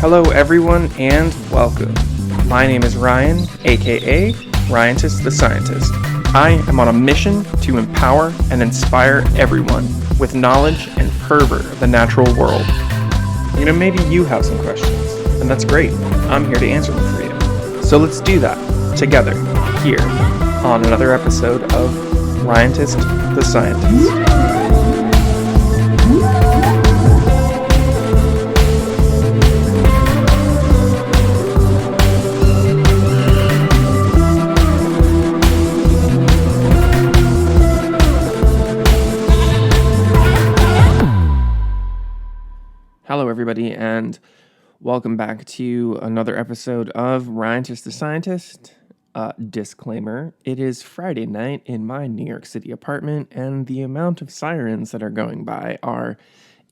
Hello everyone and welcome. My name is Ryan, aka Ryantist the Scientist. I am on a mission to empower and inspire everyone with knowledge and fervor of the natural world. Maybe you have some questions, and that's great. I'm here to answer them for you. So let's do that together here on another episode of Ryantist the Scientist. Hello everybody, and welcome back to another episode of Ryantist the Scientist. Disclaimer, it is Friday night in my New York City apartment, and the amount of sirens that are going by are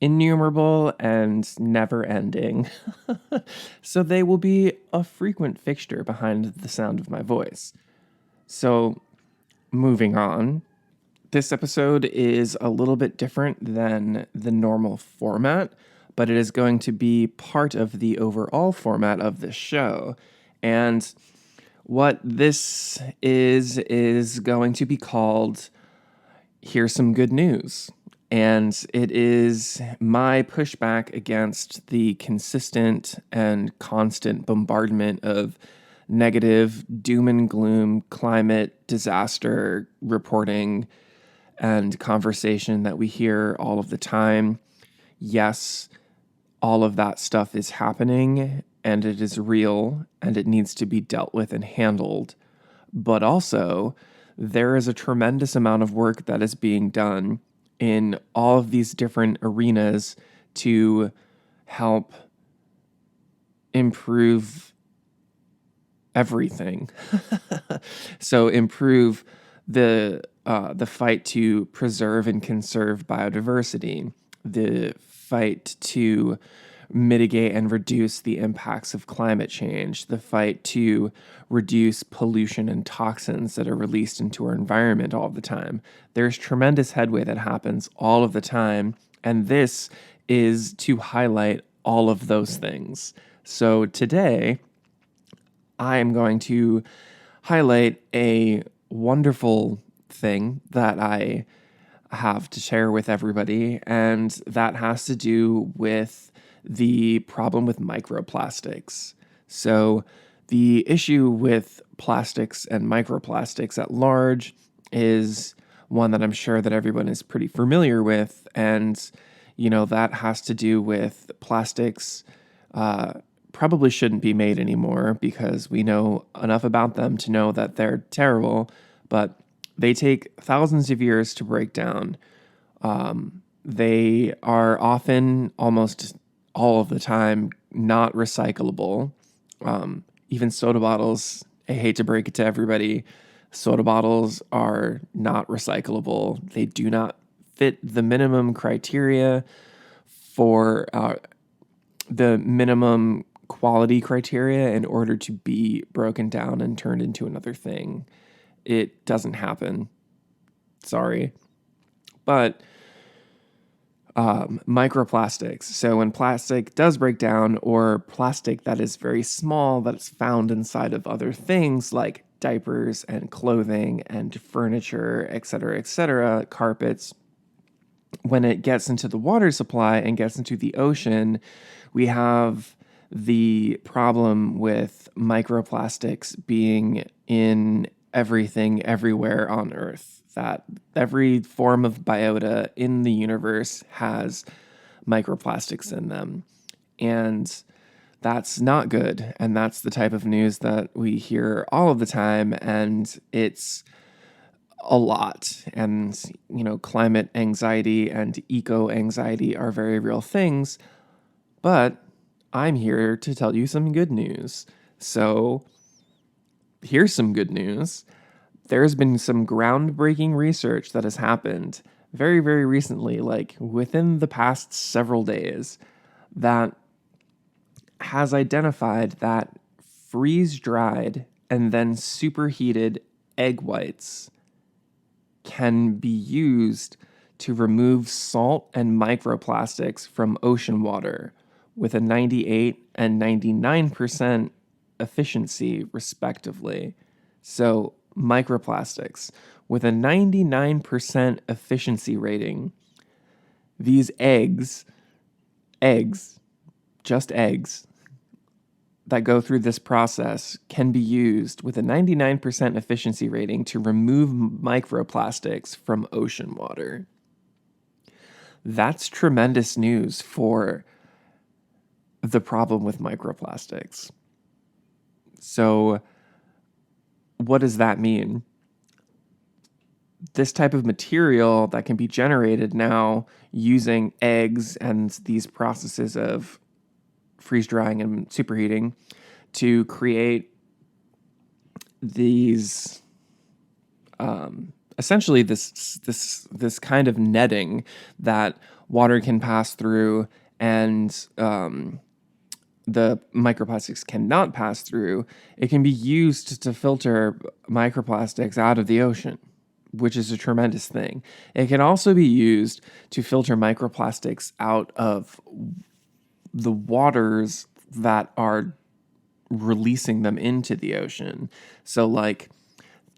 innumerable and never-ending. So they will be a frequent fixture behind the sound of my voice. So, moving on. This episode is a little bit different than the normal format, but it is going to be part of the overall format of this show. And what this is going to be called Here's Some Good News. And it is my pushback against the consistent and constant bombardment of negative doom and gloom climate disaster reporting and conversation that we hear all of the time. Yes, all of that stuff is happening, and it is real, and it needs to be dealt with and handled. But also, there is a tremendous amount of work that is being done in all of these different arenas to help improve everything. So improve the fight to preserve and conserve biodiversity, the fight to mitigate and reduce the impacts of climate change, the fight to reduce pollution and toxins that are released into our environment all the time. There's tremendous headway that happens all of the time, and this is to highlight all of those things. So today, I am going to highlight a wonderful thing that I have to share with everybody, and that has to do with the problem with microplastics. So the issue with plastics and microplastics at large is one that I'm sure that everyone is pretty familiar with, and that has to do with plastics probably shouldn't be made anymore because we know enough about them to know that they're terrible, but they take thousands of years to break down. They are often, almost all of the time, not recyclable. Even soda bottles, I hate to break it to everybody, soda bottles are not recyclable. They do not fit the minimum criteria for the minimum quality criteria in order to be broken down and turned into another thing. It doesn't happen. Sorry. But microplastics. So when plastic does break down, or plastic that is very small that's found inside of other things like diapers and clothing and furniture, etc., carpets, when it gets into the water supply and gets into the ocean, we have the problem with microplastics being in everything everywhere on Earth. That every form of biota in the universe has microplastics in them. And that's not good. And that's the type of news that we hear all of the time. And it's a lot. And, climate anxiety and eco anxiety are very real things. But I'm here to tell you some good news. So here's some good news. There's been some groundbreaking research that has happened very, very recently, like within the past several days, that has identified that freeze-dried and then superheated egg whites can be used to remove salt and microplastics from ocean water with a 98 and 99% efficiency, respectively. So, microplastics with a 99% efficiency rating. These eggs, just eggs, that go through this process can be used with a 99% efficiency rating to remove microplastics from ocean water. That's tremendous news for the problem with microplastics. So, what does that mean? This type of material that can be generated now using eggs and these processes of freeze drying and superheating to create these essentially this kind of netting that water can pass through and the microplastics cannot pass through. It can be used to filter microplastics out of the ocean, which is a tremendous thing. It can also be used to filter microplastics out of the waters that are releasing them into the ocean. So like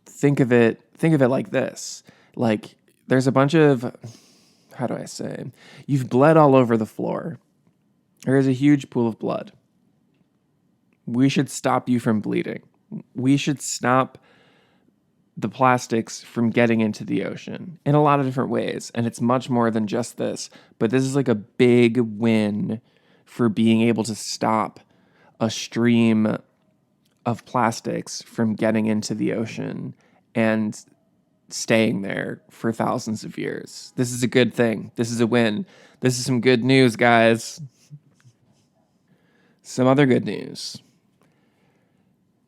think of it like this. Like there's a bunch of, how do I say? You've bled all over the floor. There is a huge pool of blood. We should stop you from bleeding. We should stop the plastics from getting into the ocean in a lot of different ways. And it's much more than just this. But this is like a big win for being able to stop a stream of plastics from getting into the ocean and staying there for thousands of years. This is a good thing. This is a win. This is some good news, guys. Some other good news.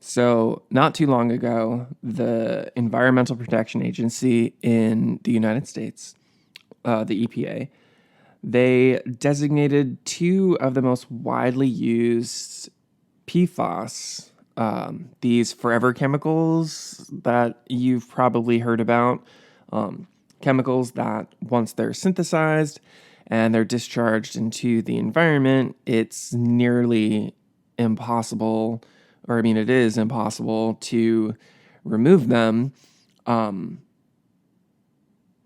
So, not too long ago, the Environmental Protection Agency in the United States, the EPA, they designated two of the most widely used PFAS, these forever chemicals that you've probably heard about, chemicals that once they're synthesized and they're discharged into the environment, it's nearly impossible, or I mean, it is impossible to remove them. The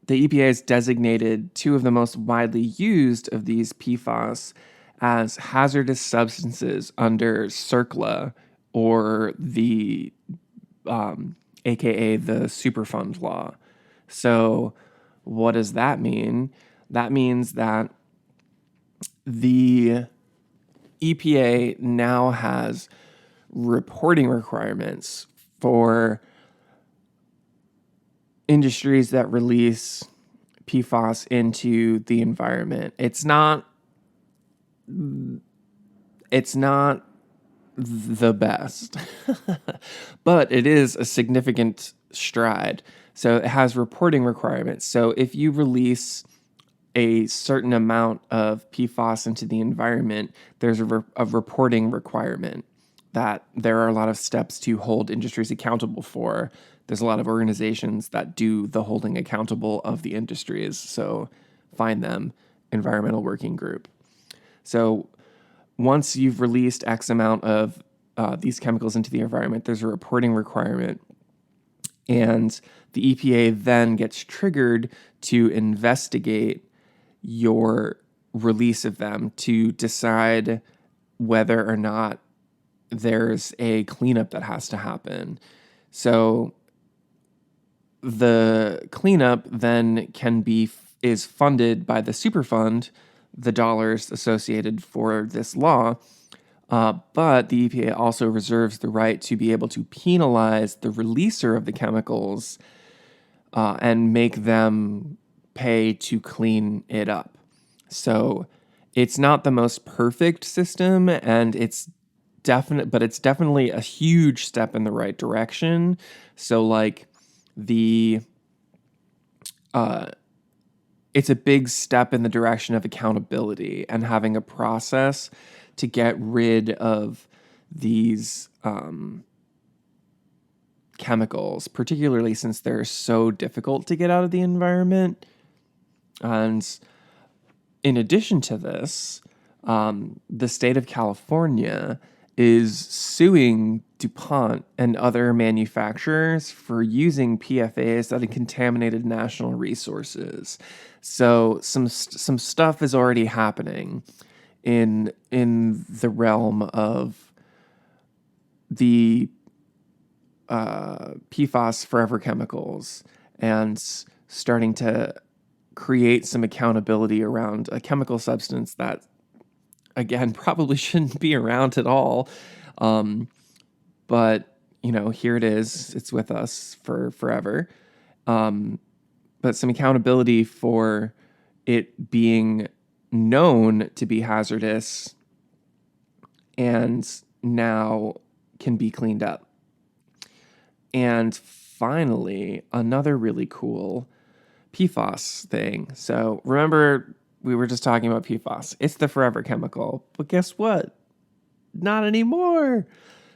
EPA has designated two of the most widely used of these PFAS as hazardous substances under CERCLA, or the AKA the Superfund law. So what does that mean? That means that the EPA now has reporting requirements for industries that release PFAS into the environment. It's not the best, but it is a significant stride. So it has reporting requirements. So if you release a certain amount of PFAS into the environment, there's a reporting requirement that there are a lot of steps to hold industries accountable for. There's a lot of organizations that do the holding accountable of the industries. So find them, Environmental Working Group. So once you've released X amount of these chemicals into the environment, there's a reporting requirement. And the EPA then gets triggered to investigate your release of them to decide whether or not there's a cleanup that has to happen. So the cleanup then is funded by the Superfund, the dollars associated for this law. But the EPA also reserves the right to be able to penalize the releaser of the chemicals and make them pay to clean it up. So it's not the most perfect system, and it's definitely a huge step in the right direction. So like it's a big step in the direction of accountability and having a process to get rid of these chemicals, particularly since they're so difficult to get out of the environment. And in addition to this, the state of California is suing DuPont and other manufacturers for using PFAS that have contaminated national resources. So some stuff is already happening in the realm of the PFAS forever chemicals and starting to create some accountability around a chemical substance that, again, probably shouldn't be around at all. But, here it is. It's with us for forever. But some accountability for it being known to be hazardous and now can be cleaned up. And finally, another really cool PFAS thing. So remember, we were just talking about PFAS. It's the forever chemical. But guess what? Not anymore.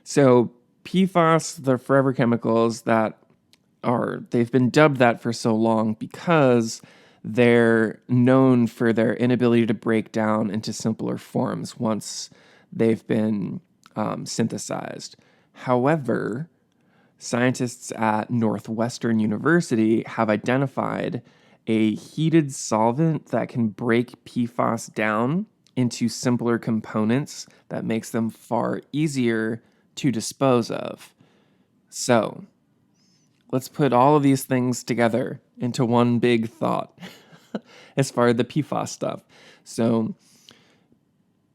So PFAS, the forever chemicals they've been dubbed that for so long because they're known for their inability to break down into simpler forms once they've been synthesized. However, scientists at Northwestern University have identified a heated solvent that can break PFAS down into simpler components that makes them far easier to dispose of. So, let's put all of these things together into one big thought as far as the PFAS stuff. So,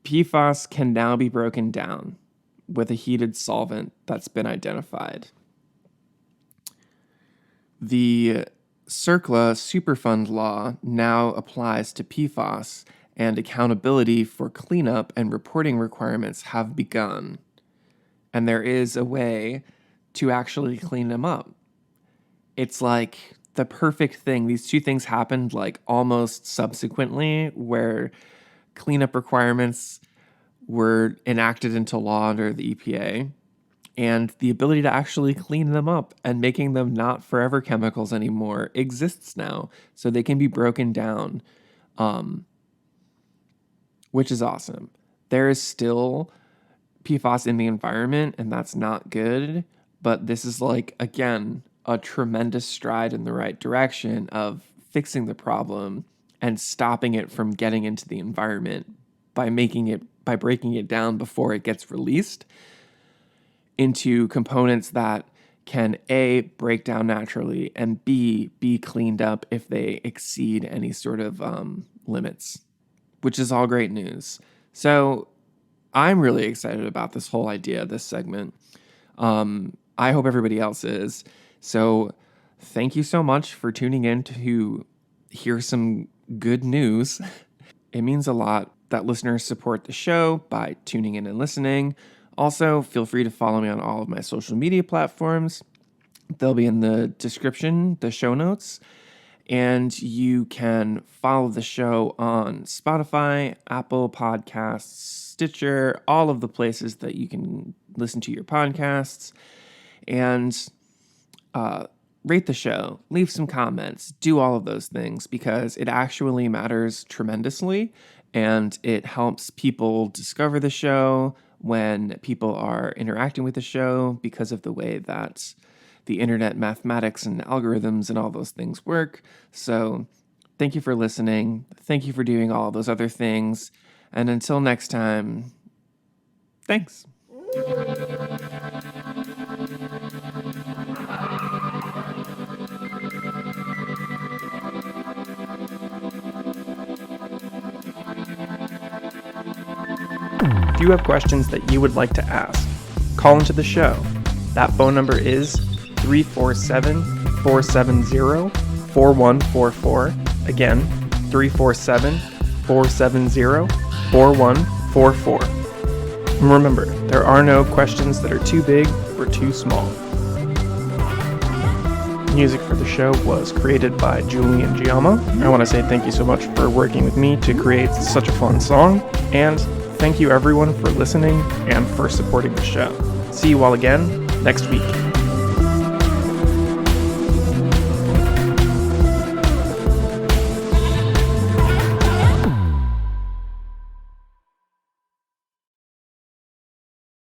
PFAS can now be broken down with a heated solvent that's been identified. The CERCLA Superfund law now applies to PFAS, and accountability for cleanup and reporting requirements have begun. And there is a way to actually clean them up. It's like the perfect thing. These two things happened like almost subsequently, where cleanup requirements were enacted into law under the EPA, and the ability to actually clean them up and making them not forever chemicals anymore exists now. So they can be broken down, which is awesome. There is still PFAS in the environment, and that's not good. But this is again, a tremendous stride in the right direction of fixing the problem and stopping it from getting into the environment by breaking it down before it gets released into components that can A, break down naturally, and B, be cleaned up if they exceed any sort of limits, which is all great news. So I'm really excited about this whole idea, this segment. I hope everybody else is. So thank you so much for tuning in to hear some good news. It means a lot that listeners support the show by tuning in and listening. Also, feel free to follow me on all of my social media platforms. They'll be in the description, the show notes. And you can follow the show on Spotify, Apple Podcasts, Stitcher, all of the places that you can listen to your podcasts. And rate the show, leave some comments, do all of those things because it actually matters tremendously. And it helps people discover the show when people are interacting with the show because of the way that the internet mathematics and algorithms and all those things work. So thank you for listening. Thank you for doing all those other things. And until next time, thanks. If you have questions that you would like to ask, call into the show. That phone number is 347-470-4144. Again, 347-470-4144. And remember, there are no questions that are too big or too small. Music for the show was created by Julian Giamma. I want to say thank you so much for working with me to create such a fun song, and thank you everyone for listening and for supporting the show. See you all again next week.